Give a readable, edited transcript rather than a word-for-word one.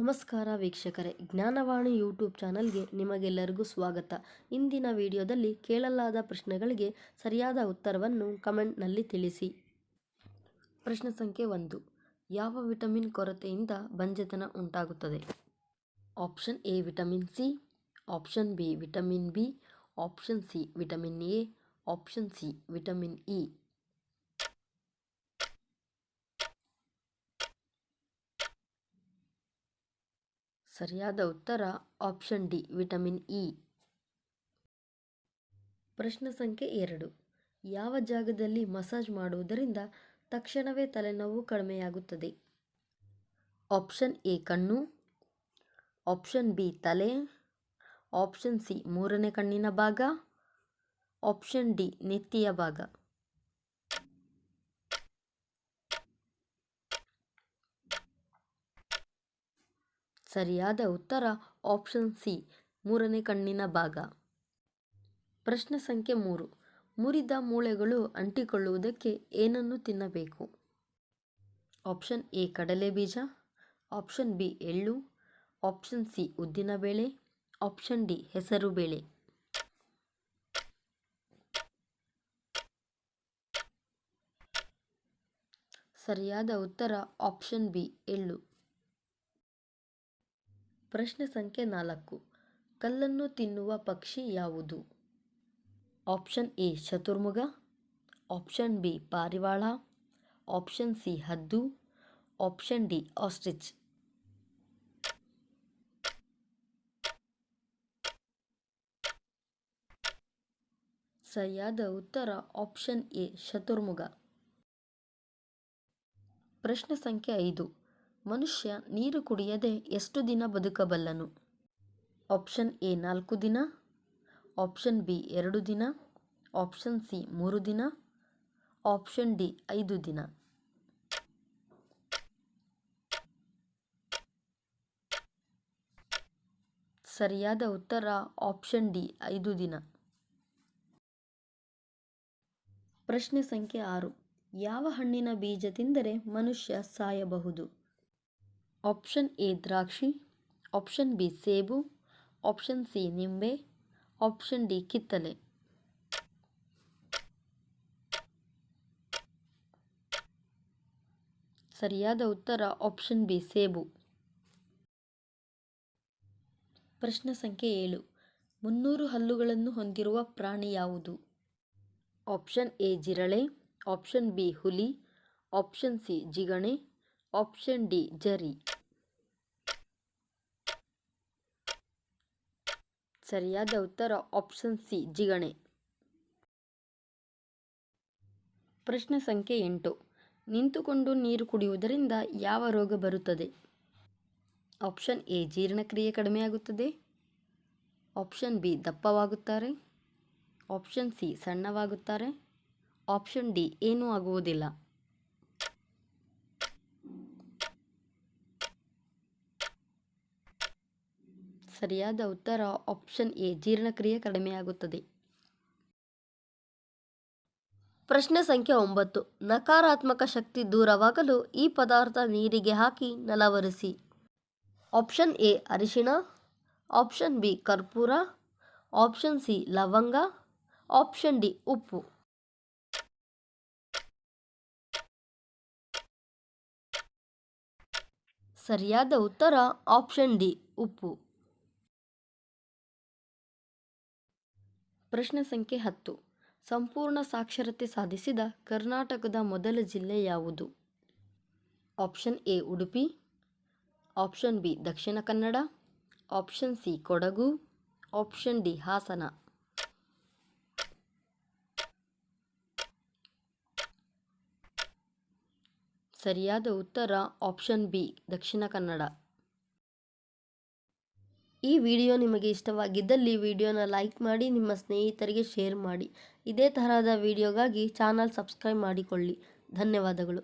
ನಮಸ್ಕಾರ ವೀಕ್ಷಕರೇ, ಜ್ಞಾನವಾಣಿ ಯೂಟ್ಯೂಬ್ ಚಾನಲ್ಗೆ ನಿಮಗೆಲ್ಲರಿಗೂ ಸ್ವಾಗತ. ಇಂದಿನ ವಿಡಿಯೋದಲ್ಲಿ ಕೇಳಲಾದ ಪ್ರಶ್ನೆಗಳಿಗೆ ಸರಿಯಾದ ಉತ್ತರವನ್ನು ಕಮೆಂಟ್ನಲ್ಲಿ ತಿಳಿಸಿ. ಪ್ರಶ್ನೆ ಸಂಖ್ಯೆ 1. ಯಾವ ವಿಟಮಿನ್ ಕೊರತೆಯಿಂದ ಬಂಜೆತನ ಉಂಟಾಗುತ್ತದೆ? Option A vitamin C, option B vitamin B, option C vitamin A, option C vitamin E. ಸರಿಯಾದ ಉತ್ತರ ಆಪ್ಷನ್ ಡಿ ವಿಟಮಿನ್ ಇ. ಪ್ರಶ್ನೆ ಸಂಖ್ಯೆ 2. ಯಾವ ಜಾಗದಲ್ಲಿ ಮಸಾಜ್ ಮಾಡುವುದರಿಂದ ತಕ್ಷಣವೇ ತಲೆನೋವು ಕಡಿಮೆಯಾಗುತ್ತದೆ? ಆಪ್ಷನ್ ಎ ಕಣ್ಣು, ಆಪ್ಷನ್ ಬಿ ತಲೆ, ಆಪ್ಷನ್ ಸಿ ಮೂರನೇ ಕಣ್ಣಿನ ಭಾಗ, ಆಪ್ಷನ್ ಡಿ ನೆತ್ತಿಯ ಭಾಗ. ಸರಿಯಾದ ಉತ್ತರ ಆಪ್ಷನ್ ಸಿ ಮೂರನೇ ಕಣ್ಣಿನ ಭಾಗ. ಪ್ರಶ್ನೆ ಸಂಖ್ಯೆ 3. ಮುರಿದ ಮೂಳೆಗಳು ಅಂಟಿಕೊಳ್ಳುವುದಕ್ಕೆ ಏನನ್ನು ತಿನ್ನಬೇಕು? ಆಪ್ಷನ್ ಎ ಕಡಲೆ ಬೀಜ, ಆಪ್ಷನ್ ಬಿ ಎಳ್ಳು, ಆಪ್ಷನ್ ಸಿ ಉದ್ದಿನಬೇಳೆ, ಆಪ್ಷನ್ ಡಿ ಹೆಸರು ಬೇಳೆ. ಸರಿಯಾದ ಉತ್ತರ ಆಪ್ಷನ್ ಬಿ ಎಳ್ಳು. ಪ್ರಶ್ನೆ ಸಂಖ್ಯೆ 4. ಕಲ್ಲನ್ನು ತಿನ್ನುವ ಪಕ್ಷಿ ಯಾವುದು? ಆಪ್ಷನ್ ಎ ಶತುರ್ಮುಗ, ಆಪ್ಷನ್ ಬಿ ಪಾರಿವಾಳ, ಆಪ್ಷನ್ ಸಿ ಹದ್ದು, ಆಪ್ಷನ್ ಡಿ ಆಸ್ಟ್ರಿಚ್. ಸರಿಯಾದ ಉತ್ತರ ಆಪ್ಷನ್ ಎ ಶತುರ್ಮುಗ. ಪ್ರಶ್ನೆ ಸಂಖ್ಯೆ 5. ಮನುಷ್ಯ ನೀರು ಕುಡಿಯದೆ ಎಷ್ಟು ದಿನ ಬದುಕಬಲ್ಲನು? ಆಪ್ಷನ್ ಎ 4 ದಿನ, ಆಪ್ಷನ್ ಬಿ 2 ದಿನ, ಆಪ್ಷನ್ ಸಿ 3 ದಿನ, ಆಪ್ಷನ್ ಡಿ 5 ದಿನ. ಸರಿಯಾದ ಉತ್ತರ ಆಪ್ಷನ್ ಡಿ 5 ದಿನ. ಪ್ರಶ್ನೆ ಸಂಖ್ಯೆ 6. ಯಾವ ಹಣ್ಣಿನ ಬೀಜ ತಿಂದರೆ ಮನುಷ್ಯ ಸಾಯಬಹುದು? ಆಪ್ಷನ್ ಎ ದ್ರಾಕ್ಷಿ, ಆಪ್ಷನ್ ಬಿ ಸೇಬು, ಆಪ್ಷನ್ ಸಿ ನಿಂಬೆ, ಆಪ್ಷನ್ ಡಿ ಕಿತ್ತಲೆ. ಸರಿಯಾದ ಉತ್ತರ ಆಪ್ಷನ್ ಬಿ ಸೇಬು. ಪ್ರಶ್ನೆ ಸಂಖ್ಯೆ 7. 300 ಹಲ್ಲುಗಳನ್ನು ಹೊಂದಿರುವ ಪ್ರಾಣಿ ಯಾವುದು? ಆಪ್ಷನ್ ಎ ಜಿರಳೆ, ಆಪ್ಷನ್ ಬಿ ಹುಲಿ, ಆಪ್ಷನ್ ಸಿ ಜಿಗಣೆ, ಆಪ್ಷನ್ ಡಿ ಜರಿ. ಸರಿಯಾದ ಉತ್ತರ ಆಪ್ಷನ್ ಸಿ ಜಿಗಣೆ. ಪ್ರಶ್ನೆ ಸಂಖ್ಯೆ 8. ನಿಂತುಕೊಂಡು ನೀರು ಕುಡಿಯುವುದರಿಂದ ಯಾವ ರೋಗ ಬರುತ್ತದೆ? ಆಪ್ಷನ್ ಎ ಜೀರ್ಣಕ್ರಿಯೆ ಕಡಿಮೆಯಾಗುತ್ತದೆ, ಆಪ್ಷನ್ ಬಿ ದಪ್ಪವಾಗುತ್ತಾರೆ, ಆಪ್ಷನ್ ಸಿ ಸಣ್ಣವಾಗುತ್ತಾರೆ, ಆಪ್ಷನ್ ಡಿ ಏನೂ ಆಗುವುದಿಲ್ಲ. ಸರಿಯಾದ ಉತ್ತರ ಆಪ್ಷನ್ ಎ ಜೀರ್ಣಕ್ರಿಯೆ ಕಡಿಮೆಯಾಗುತ್ತದೆ. ಪ್ರಶ್ನೆ ಸಂಖ್ಯೆ 9. ನಕಾರಾತ್ಮಕ ಶಕ್ತಿ ದೂರವಾಗಲು ಈ ಪದಾರ್ಥ ನೀರಿಗೆ ಹಾಕಿ ನಲವರಿಸಿ. ಆಪ್ಷನ್ ಎ ಅರಿಶಿಣ, ಆಪ್ಷನ್ ಬಿ ಕರ್ಪೂರ, ಆಪ್ಷನ್ ಸಿ ಲವಂಗ, ಆಪ್ಷನ್ ಡಿ ಉಪ್ಪು. ಸರಿಯಾದ ಉತ್ತರ ಆಪ್ಷನ್ ಡಿ ಉಪ್ಪು. ಪ್ರಶ್ನೆ ಸಂಖ್ಯೆ 10. ಸಂಪೂರ್ಣ ಸಾಕ್ಷರತೆ ಸಾಧಿಸಿದ ಕರ್ನಾಟಕದ ಮೊದಲ ಜಿಲ್ಲೆ ಯಾವುದು? Option A Udupi, option B Dakshina Kannada, option C Kodagu, option D Hassan. ಸರಿಯಾದ ಉತ್ತರ ಆಪ್ಷನ್ ಬಿ ದಕ್ಷಿಣ ಕನ್ನಡ. ಈ ವಿಡಿಯೋ ನಿಮಗೆ ಇಷ್ಟವಾಗಿದ್ದಲ್ಲಿ ವಿಡಿಯೋನ ಲೈಕ್ ಮಾಡಿ, ನಿಮ್ಮ ಸ್ನೇಹಿತರಿಗೆ ಶೇರ್ ಮಾಡಿ. ಇದೇ ತರಹದ ವಿಡಿಯೋಗಾಗಿ ಚಾನಲ್ ಸಬ್ಸ್ಕ್ರೈಬ್ ಮಾಡಿಕೊಳ್ಳಿ. ಧನ್ಯವಾದಗಳು.